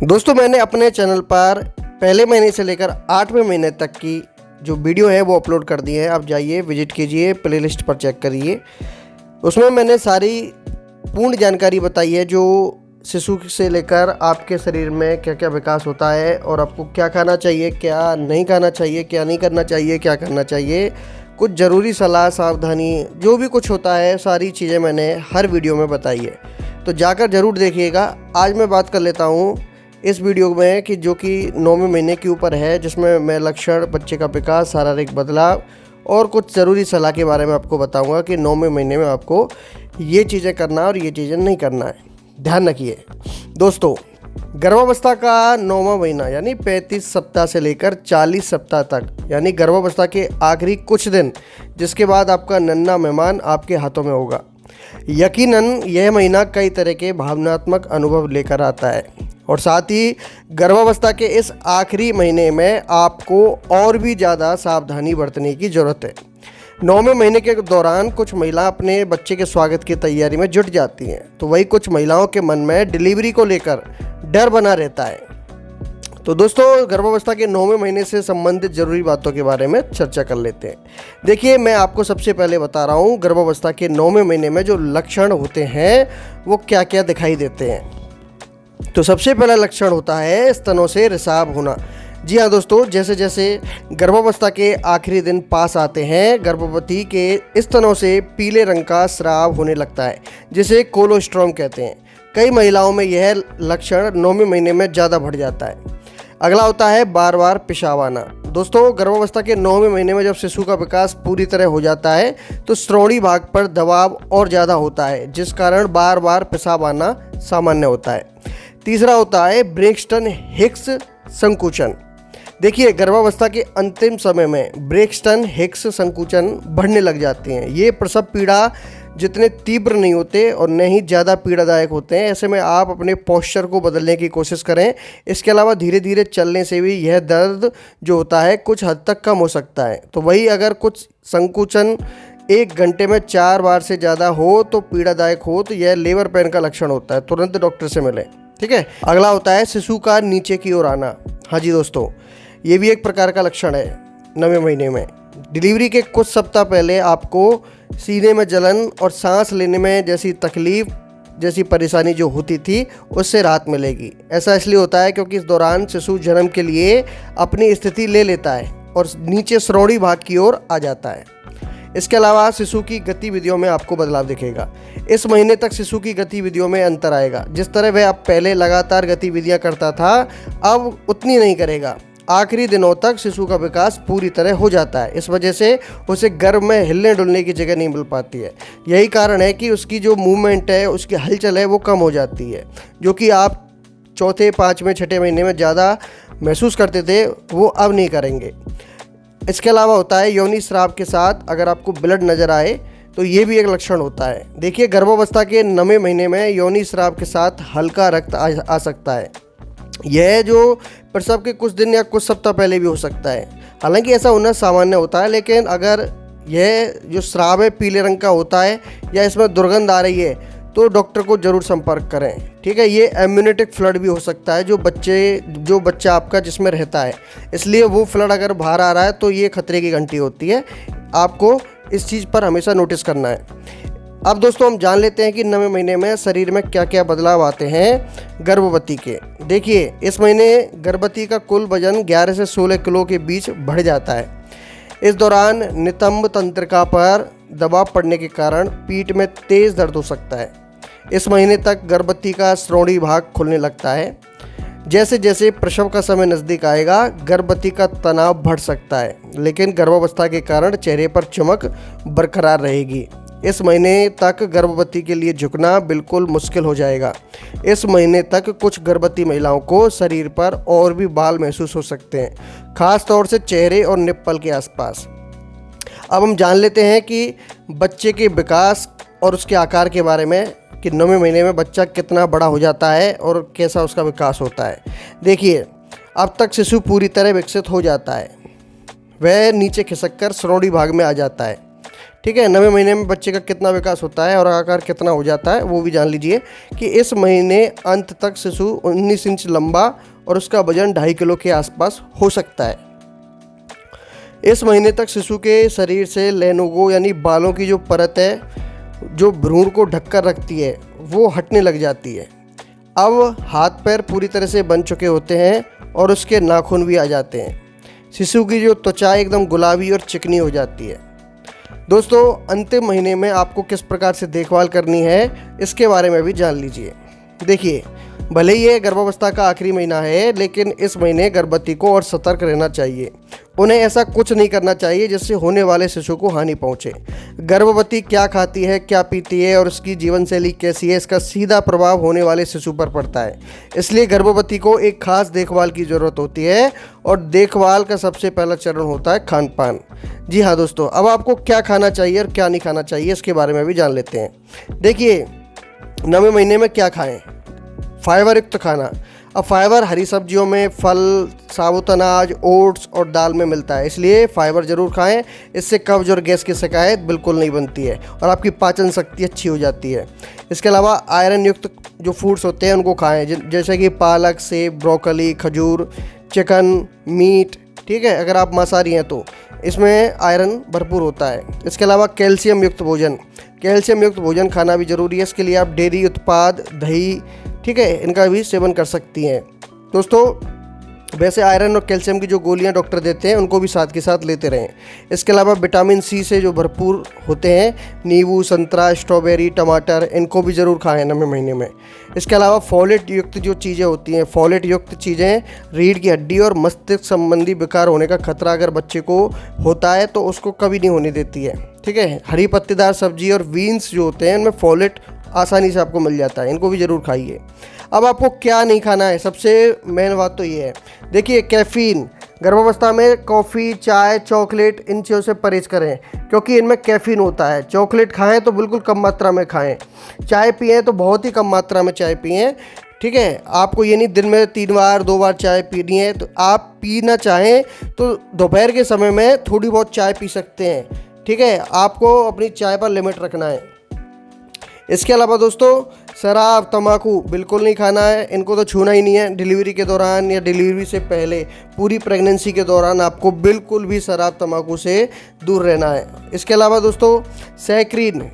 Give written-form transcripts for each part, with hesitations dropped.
दोस्तों मैंने अपने चैनल पर पहले महीने से लेकर 8वें महीने तक की जो वीडियो है वो अपलोड कर दी है। आप जाइए विजिट कीजिए, प्लेलिस्ट पर चेक करिए। उसमें मैंने सारी पूर्ण जानकारी बताई है जो शिशु से लेकर आपके शरीर में क्या क्या विकास होता है और आपको क्या खाना चाहिए, क्या नहीं खाना चाहिए, क्या नहीं करना चाहिए, क्या करना चाहिए, कुछ ज़रूरी सलाह, सावधानी, जो भी कुछ होता है सारी चीज़ें मैंने हर वीडियो में बताई है। तो जाकर ज़रूर देखिएगा। आज मैं बात कर लेता हूँ इस वीडियो में कि जो कि 9वें महीने के ऊपर है, जिसमें मैं लक्षण, बच्चे का विकास, शारीरिक बदलाव और कुछ ज़रूरी सलाह के बारे में आपको बताऊंगा कि 9वें महीने में आपको ये चीज़ें करना और ये चीज़ें नहीं करना है। ध्यान रखिए दोस्तों, गर्भावस्था का 9वां महीना यानी 35 सप्ताह से लेकर 40 सप्ताह तक, यानी गर्भावस्था के आखिरी कुछ दिन, जिसके बाद आपका नन्हा मेहमान आपके हाथों में होगा। यकीनन यह महीना कई तरह के भावनात्मक अनुभव लेकर आता है और साथ ही गर्भावस्था के इस आखिरी महीने में आपको और भी ज़्यादा सावधानी बरतने की ज़रूरत है। 9वें महीने के दौरान कुछ महिला अपने बच्चे के स्वागत की तैयारी में जुट जाती हैं, तो वही कुछ महिलाओं के मन में डिलीवरी को लेकर डर बना रहता है। तो दोस्तों, गर्भावस्था के 9वें महीने से संबंधित ज़रूरी बातों के बारे में चर्चा कर लेते हैं। देखिए, मैं आपको सबसे पहले बता रहा हूँ गर्भावस्था के 9वें महीने में जो लक्षण होते हैं वो क्या क्या दिखाई देते हैं। तो सबसे पहला लक्षण होता है स्तनों से रिसाव होना। जी हाँ दोस्तों, जैसे जैसे गर्भावस्था के आखिरी दिन पास आते हैं, गर्भवती के स्तनों से पीले रंग का स्राव होने लगता है, जिसे कोलोस्ट्रॉम कहते हैं। कई महिलाओं में यह लक्षण 9वें महीने में ज़्यादा बढ़ जाता है। अगला होता है बार बार पेशाब आना। दोस्तों, गर्भावस्था के 9वें महीने में जब शिशु का विकास पूरी तरह हो जाता है तो श्रोणि भाग पर दबाव और ज़्यादा होता है, जिस कारण बार बार पेशाब आना सामान्य होता है। तीसरा होता है ब्रेक्सटन हिक्स संकुचन। देखिए, गर्भावस्था के अंतिम समय में ब्रेक्सटन हिक्स संकुचन बढ़ने लग जाते हैं। ये प्रसव पीड़ा जितने तीव्र नहीं होते और न ही ज़्यादा पीड़ादायक होते हैं। ऐसे में आप अपने पोस्चर को बदलने की कोशिश करें। इसके अलावा धीरे धीरे चलने से भी यह दर्द जो होता है कुछ हद तक कम हो सकता है। तो वही अगर कुछ संकुचन 1 घंटे में 4 बार से ज़्यादा हो तो पीड़ादायक हो तो यह लेबर पेन का लक्षण होता है। तुरंत डॉक्टर से मिलें, ठीक है। अगला होता है शिशु का नीचे की ओर आना। हाँ जी दोस्तों, ये भी एक प्रकार का लक्षण है 9वें महीने में। डिलीवरी के कुछ सप्ताह पहले आपको सीने में जलन और सांस लेने में जैसी तकलीफ जैसी परेशानी जो होती थी उससे राहत मिलेगी। ऐसा इसलिए होता है क्योंकि इस दौरान शिशु जन्म के लिए अपनी स्थिति ले लेता है और नीचे श्रोणि भाग की ओर आ जाता है। इसके अलावा शिशु की गतिविधियों में आपको बदलाव दिखेगा। इस महीने तक शिशु की गतिविधियों में अंतर आएगा। जिस तरह वह अब पहले लगातार गतिविधियां करता था, अब उतनी नहीं करेगा। आखिरी दिनों तक शिशु का विकास पूरी तरह हो जाता है। इस वजह से उसे गर्भ में हिलने डुलने की जगह नहीं मिल पाती है। यही कारण है कि उसकी जो मूवमेंट है, उसकी हलचल है, वो कम हो जाती है, जो कि आप चौथे, 5वें, 6ठे महीने में ज़्यादा महसूस करते थे, वो अब नहीं करेंगे। इसके अलावा होता है योनि स्राव के साथ अगर आपको ब्लड नज़र आए तो ये भी एक लक्षण होता है। देखिए, गर्भावस्था के 9वें महीने में योनि स्राव के साथ हल्का रक्त आ सकता है। यह जो प्रसव के कुछ दिन या कुछ सप्ताह पहले भी हो सकता है। हालांकि ऐसा होना सामान्य होता है, लेकिन अगर यह जो स्राव है पीले रंग का होता है या इसमें दुर्गंध आ रही है तो डॉक्टर को ज़रूर संपर्क करें, ठीक है। ये एम्यूनेटिक फ्लड भी हो सकता है जो बच्चा आपका जिसमें रहता है, इसलिए वो फ्लड अगर बाहर आ रहा है तो ये खतरे की घंटी होती है। आपको इस चीज़ पर हमेशा नोटिस करना है। अब दोस्तों, हम जान लेते हैं कि 9वें महीने में शरीर में क्या क्या बदलाव आते हैं गर्भवती के। देखिए, इस महीने गर्भवती का कुल वजन 11 से 16 किलो के बीच बढ़ जाता है। इस दौरान नितंब तंत्रिका पर दबाव पड़ने के कारण पीठ में तेज़ दर्द हो सकता है। इस महीने तक गर्भवती का श्रोणि भाग खुलने लगता है। जैसे जैसे प्रसव का समय नज़दीक आएगा, गर्भवती का तनाव बढ़ सकता है, लेकिन गर्भावस्था के कारण चेहरे पर चमक बरकरार रहेगी। इस महीने तक गर्भवती के लिए झुकना बिल्कुल मुश्किल हो जाएगा। इस महीने तक कुछ गर्भवती महिलाओं को शरीर पर और भी बाल महसूस हो सकते हैं, खास तौर से चेहरे और निप्पल के आसपास। अब हम जान लेते हैं कि बच्चे के विकास और उसके आकार के बारे में कि 9वें महीने में बच्चा कितना बड़ा हो जाता है और कैसा उसका विकास होता है। देखिए, अब तक शिशु पूरी तरह विकसित हो जाता है। वह नीचे खिसक कर श्रोणि भाग में आ जाता है, ठीक है, 9वें महीने में बच्चे का कितना विकास होता है और आकार कितना हो जाता है वो भी जान लीजिए कि इस महीने अंत तक शिशु 19 इंच लंबा और उसका वजन 2.5 किलो के आसपास हो सकता है। इस महीने तक शिशु के शरीर से लेनोगो यानी बालों की जो परत है जो भ्रूण को ढककर रखती है वो हटने लग जाती है। अब हाथ पैर पूरी तरह से बन चुके होते हैं और उसके नाखून भी आ जाते हैं। शिशु की जो त्वचा एकदम गुलाबी और चिकनी हो जाती है। दोस्तों, अंतिम महीने में आपको किस प्रकार से देखभाल करनी है इसके बारे में भी जान लीजिए। देखिए, भले ही ये गर्भावस्था का आखिरी महीना है, लेकिन इस महीने गर्भवती को और सतर्क रहना चाहिए। उन्हें ऐसा कुछ नहीं करना चाहिए जिससे होने वाले शिशु को हानि पहुंचे। गर्भवती क्या खाती है, क्या पीती है और उसकी जीवन शैली कैसी है, इसका सीधा प्रभाव होने वाले शिशु पर पड़ता है। इसलिए गर्भवती को एक खास देखभाल की ज़रूरत होती है और देखभाल का सबसे पहला चरण होता है खान पान। जी हाँ दोस्तों, अब आपको क्या खाना चाहिए और क्या नहीं खाना चाहिए इसके बारे में भी जान लेते हैं। देखिए, 9वें महीने में क्या खाएं? फाइबर युक्त खाना। अब फाइबर हरी सब्जियों में, फल, साबुत अनाज, ओट्स और दाल में मिलता है, इसलिए फाइबर ज़रूर खाएं। इससे कब्ज और गैस की शिकायत बिल्कुल नहीं बनती है और आपकी पाचन शक्ति अच्छी हो जाती है। इसके अलावा आयरन युक्त जो फूड्स होते हैं उनको खाएं, जैसे कि पालक, सेब, ब्रोकली, खजूर, चिकन, मीट। ठीक है, अगर आप मांसाहारी हैं तो इसमें आयरन भरपूर होता है। इसके अलावा कैल्शियम युक्त भोजन, कैल्शियम युक्त भोजन खाना भी ज़रूरी है। इसके लिए आप डेयरी उत्पाद, दही, ठीक है, इनका भी सेवन कर सकती हैं। दोस्तों, वैसे आयरन और कैल्शियम की जो गोलियां डॉक्टर देते हैं उनको भी साथ के साथ लेते रहें। इसके अलावा विटामिन सी से जो भरपूर होते हैं, नींबू, संतरा, स्ट्रॉबेरी, टमाटर, इनको भी ज़रूर खाएं 9वें महीने में। इसके अलावा फोलेट युक्त जो चीज़ें होती हैं, फोलेट युक्त चीज़ें रीढ़ की हड्डी और मस्तिष्क संबंधी विकार होने का खतरा अगर बच्चे को होता है तो उसको कभी नहीं होने देती है। ठीक है, हरी पत्तेदार सब्जी और बीन्स जो होते हैं इनमें फोलेट आसानी से आपको मिल जाता है, इनको भी ज़रूर खाइए। अब आपको क्या नहीं खाना है, सबसे मेन बात तो ये है। देखिए, कैफ़ीन, गर्भावस्था में कॉफ़ी, चाय, चॉकलेट, इन चीज़ों से परहेज़ करें क्योंकि इनमें कैफ़ीन होता है। चॉकलेट खाएं तो बिल्कुल कम मात्रा में खाएं, चाय पिएं तो बहुत ही कम मात्रा में चाय पिएं। ठीक है, आपको ये नहीं दिन में 3 बार 2 बार चाय पीनी है, तो आप पीना चाहें तो दोपहर के समय में थोड़ी बहुत चाय पी सकते हैं। ठीक है, आपको अपनी चाय पर लिमिट रखना है। इसके अलावा दोस्तों, शराब, तंबाकू बिल्कुल नहीं खाना है, इनको तो छूना ही नहीं है। डिलीवरी के दौरान या डिलीवरी से पहले पूरी प्रेगनेंसी के दौरान आपको बिल्कुल भी शराब, तंबाकू से दूर रहना है। इसके अलावा दोस्तों, सैक्रिन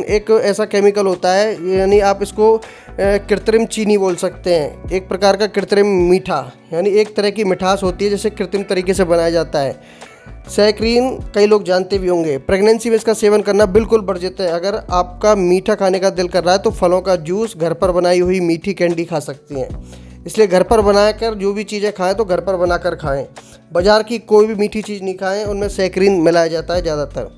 एक ऐसा केमिकल होता है, यानी आप इसको कृत्रिम चीनी बोल सकते हैं, एक प्रकार का कृत्रिम मीठा, यानी एक तरह की मिठास होती है जिसे कृत्रिम तरीके से बनाया जाता है। सैक्रीन कई लोग जानते भी होंगे। प्रेगनेंसी में इसका सेवन करना बिल्कुल वर्जित है। अगर आपका मीठा खाने का दिल कर रहा है तो फलों का जूस, घर पर बनाई हुई मीठी कैंडी खा सकती हैं। इसलिए घर पर बनाकर जो भी चीज़ें खाएं तो घर पर बनाकर खाएं। बाज़ार की कोई भी मीठी चीज़ नहीं खाएं, उनमें सैक्रीन मिलाया जाता है ज़्यादातर।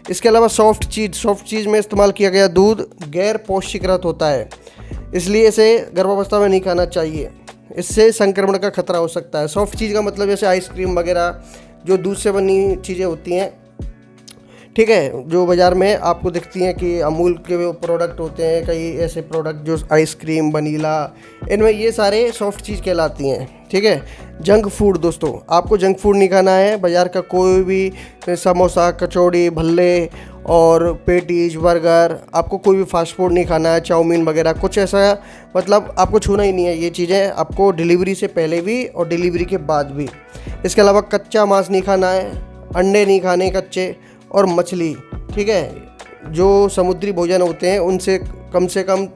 इसके अलावा सॉफ्ट चीज़ में इस्तेमाल किया गया दूध गैर पौष्टिकरत होता है, इसलिए इसे गर्भावस्था में नहीं खाना चाहिए। इससे संक्रमण का खतरा हो सकता है। सॉफ्ट चीज़ का मतलब जैसे आइसक्रीम वगैरह, जो दूध से बनी चीज़ें होती हैं, ठीक है, जो बाज़ार में आपको दिखती हैं कि अमूल के वो प्रोडक्ट होते हैं, कई ऐसे प्रोडक्ट जो आइसक्रीम, वनीला, इनमें ये सारे सॉफ्ट चीज़ कहलाती हैं। ठीक है, जंक फूड, दोस्तों आपको जंक फूड नहीं खाना है। बाज़ार का कोई भी समोसा, कचौड़ी, भल्ले और पेटीज, बर्गर, आपको कोई भी फास्ट फूड नहीं खाना है, चाउमीन वगैरह कुछ ऐसा, मतलब आपको छूना ही नहीं है। ये चीज़ें आपको डिलीवरी से पहले भी और डिलीवरी के बाद भी। इसके अलावा कच्चा मांस नहीं खाना है, अंडे नहीं खाने कच्चे, और मछली। ठीक है, जो समुद्री भोजन होते हैं उनसे कम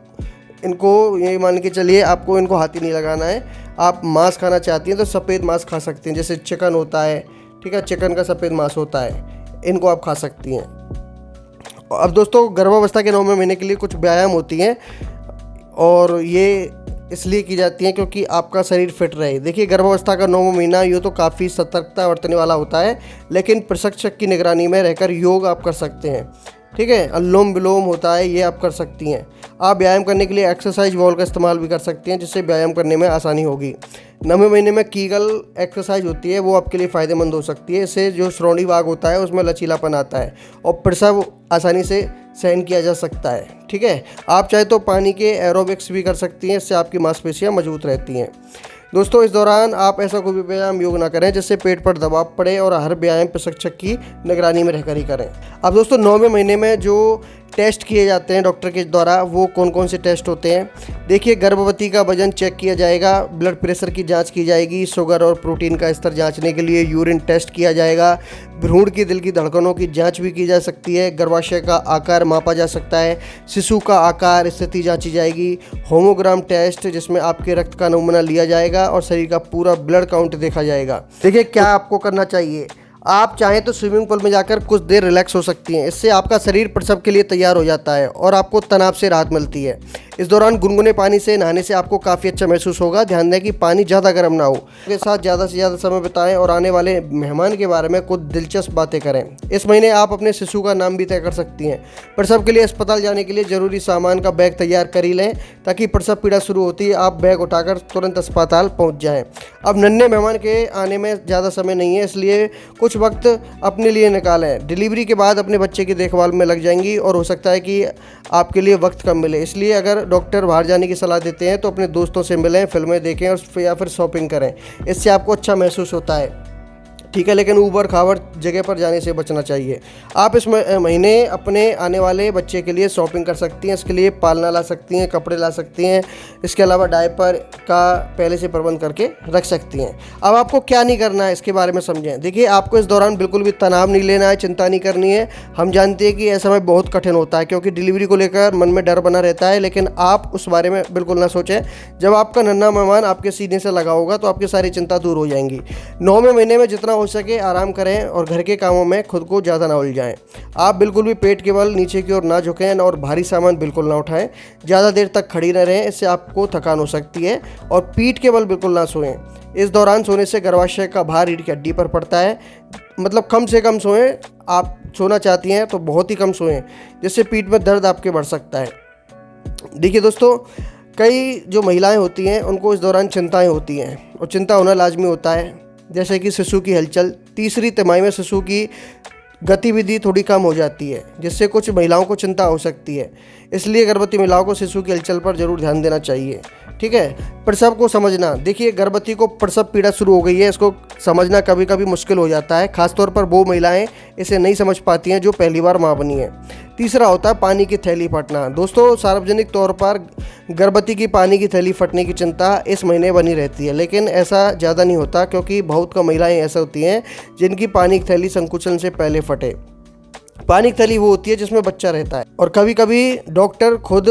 इनको ये मान के चलिए आपको इनको हाथ ही नहीं लगाना है। आप मांस खाना चाहती हैं तो सफ़ेद मांस खा सकती हैं, जैसे चिकन होता है। ठीक है, चिकन का सफ़ेद मांस होता है, इनको आप खा सकती हैं। अब दोस्तों, गर्भावस्था के 9वें महीने के लिए कुछ व्यायाम होती हैं और ये इसलिए की जाती हैं क्योंकि आपका शरीर फिट रहे। देखिए, गर्भावस्था का 9वां महीना यूँ तो काफ़ी सतर्कता बरतने वाला होता है, लेकिन प्रशिक्षक की निगरानी में रहकर योग आप कर सकते हैं। ठीक है, अनुलोम विलोम होता है, ये आप कर सकती हैं। आप व्यायाम करने के लिए एक्सरसाइज बॉल का इस्तेमाल भी कर सकती हैं, जिससे व्यायाम करने में आसानी होगी। 9वें महीने में कीगल एक्सरसाइज होती है, वो आपके लिए फ़ायदेमंद हो सकती है। इससे जो श्रोणि भाग होता है उसमें लचीलापन आता है और प्रसव आसानी से सहन किया जा सकता है। ठीक है, आप चाहे तो पानी के एरोबिक्स भी कर सकती हैं, इससे आपकी मांसपेशियां मजबूत रहती हैं। दोस्तों इस दौरान आप ऐसा कोई भी व्यायाम योग ना करें जिससे पेट पर दबाव पड़े और हर व्यायाम प्रशिक्षक की निगरानी में रहकर ही करें। अब दोस्तों 9वें महीने में जो टेस्ट किए जाते हैं डॉक्टर के द्वारा वो कौन कौन से टेस्ट होते हैं। देखिए, गर्भवती का वजन चेक किया जाएगा, ब्लड प्रेशर की जांच की जाएगी, शुगर और प्रोटीन का स्तर जांचने के लिए यूरिन टेस्ट किया जाएगा, भ्रूण की दिल की धड़कनों की जांच भी की जा सकती है, गर्भाशय का आकार मापा जा सकता है, शिशु का आकार स्थिति जांची जाएगी, होमोग्राम टेस्ट जिसमें आपके रक्त का नमूना लिया जाएगा और शरीर का पूरा ब्लड काउंट देखा जाएगा। देखिए, क्या आपको करना चाहिए, आप चाहें तो स्विमिंग पूल में जाकर कुछ देर रिलैक्स हो सकती हैं। इससे आपका शरीर प्रसव के लिए तैयार हो जाता है और आपको तनाव से राहत मिलती है। इस दौरान गुनगुने पानी से नहाने से आपको काफ़ी अच्छा महसूस होगा। ध्यान दें कि पानी ज़्यादा गर्म ना हो। के साथ ज़्यादा से ज़्यादा समय बिताएं और आने वाले मेहमान के बारे में कुछ दिलचस्प बातें करें। इस महीने आप अपने शिशु का नाम भी तय कर सकती हैं। प्रसव के लिए अस्पताल जाने के लिए ज़रूरी सामान का बैग तैयार कर ही लें ताकि प्रसव पीड़ा शुरू होती है आप बैग उठाकर तुरंत अस्पताल पहुँच जाएँ। अब नन्हे मेहमान के आने में ज़्यादा समय नहीं है, इसलिए कुछ वक्त अपने लिए निकालें। डिलीवरी के बाद अपने बच्चे की देखभाल में लग जाएंगी और हो सकता है कि आपके लिए वक्त कम मिले। इसलिए अगर डॉक्टर बाहर जाने की सलाह देते हैं तो अपने दोस्तों से मिलें, फिल्में देखें और या फिर शॉपिंग करें। इससे आपको अच्छा महसूस होता है, ठीक है, लेकिन ऊबड़ खाबड़ जगह पर जाने से बचना चाहिए। आप इस महीने अपने आने वाले बच्चे के लिए शॉपिंग कर सकती हैं। इसके लिए पालना ला सकती हैं, कपड़े ला सकती हैं। इसके अलावा डायपर का पहले से प्रबंध करके रख सकती हैं। अब आपको क्या नहीं करना है इसके बारे में समझें। देखिए, आपको इस दौरान बिल्कुल भी तनाव नहीं लेना है, चिंता नहीं करनी है। हम जानते हैं कि यह समय बहुत कठिन होता है क्योंकि डिलीवरी को लेकर मन में डर बना रहता है, लेकिन आप उस बारे में बिल्कुल ना सोचें। जब आपका नन्हा मेहमान आपके सीने से लगा होगा तो आपकी सारी चिंता दूर हो जाएंगी। 9वें महीने में जितना हो सके आराम करें और घर के कामों में खुद को ज़्यादा ना उलझाएं। आप बिल्कुल भी पेट के बल नीचे की ओर ना झुकें और भारी सामान बिल्कुल ना उठाएं। ज़्यादा देर तक खड़ी न रहें, इससे आपको थकान हो सकती है। और पीठ के बल बिल्कुल ना सोएं। इस दौरान सोने से गर्भाशय का भार रीढ़ की हड्डी पर पड़ता है। मतलब कम से कम सोएं। आप सोना चाहती हैं तो बहुत ही कम सोएं, जिससे पीठ में दर्द आपके बढ़ सकता है। देखिए दोस्तों, कई जो महिलाएं होती हैं उनको इस दौरान चिंताएं होती हैं और चिंता होना लाजमी होता है, जैसे कि शिशु की हलचल। तीसरी तिमाही में शिशु की गतिविधि थोड़ी कम हो जाती है, जिससे कुछ महिलाओं को चिंता हो सकती है। इसलिए गर्भवती महिलाओं को शिशु की हलचल पर जरूर ध्यान देना चाहिए, ठीक है। प्रसव को समझना। देखिए, गर्भवती को प्रसव पीड़ा शुरू हो गई है, इसको समझना कभी कभी मुश्किल हो जाता है, खासतौर पर वो महिलाएं इसे नहीं समझ पाती हैं जो पहली बार माँ बनी है। तीसरा होता है पानी की थैली फटना। दोस्तों, सार्वजनिक तौर पर गर्भवती की पानी की थैली फटने की चिंता इस महीने बनी रहती है, लेकिन ऐसा ज़्यादा नहीं होता क्योंकि बहुत कम महिलाएं ऐसा होती हैं जिनकी पानी की थैली संकुचन से पहले फटे। पानी की थैली वो होती है जिसमें बच्चा रहता है, और कभी कभी डॉक्टर खुद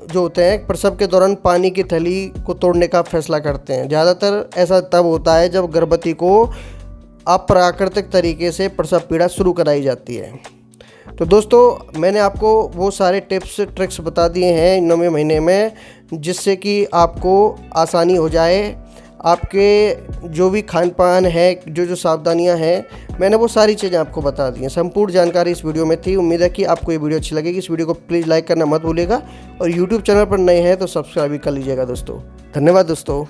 जो होते हैं प्रसव के दौरान पानी की थैली को तोड़ने का फैसला करते हैं। ज़्यादातर ऐसा तब होता है जब गर्भवती को अप्राकृतिक तरीके से प्रसव पीड़ा शुरू कराई जाती है। तो दोस्तों, मैंने आपको वो सारे टिप्स ट्रिक्स बता दिए हैं 9वें महीने में, जिससे कि आपको आसानी हो जाए। आपके जो भी खान पान है, जो सावधानियां हैं, मैंने वो सारी चीज़ें आपको बता दी हैं। संपूर्ण जानकारी इस वीडियो में थी। उम्मीद है कि आपको ये वीडियो अच्छी लगेगी। इस वीडियो को प्लीज़ लाइक करना मत भूलिएगा और यूट्यूब चैनल पर नए हैं तो सब्सक्राइब भी कर लीजिएगा दोस्तों। धन्यवाद दोस्तों।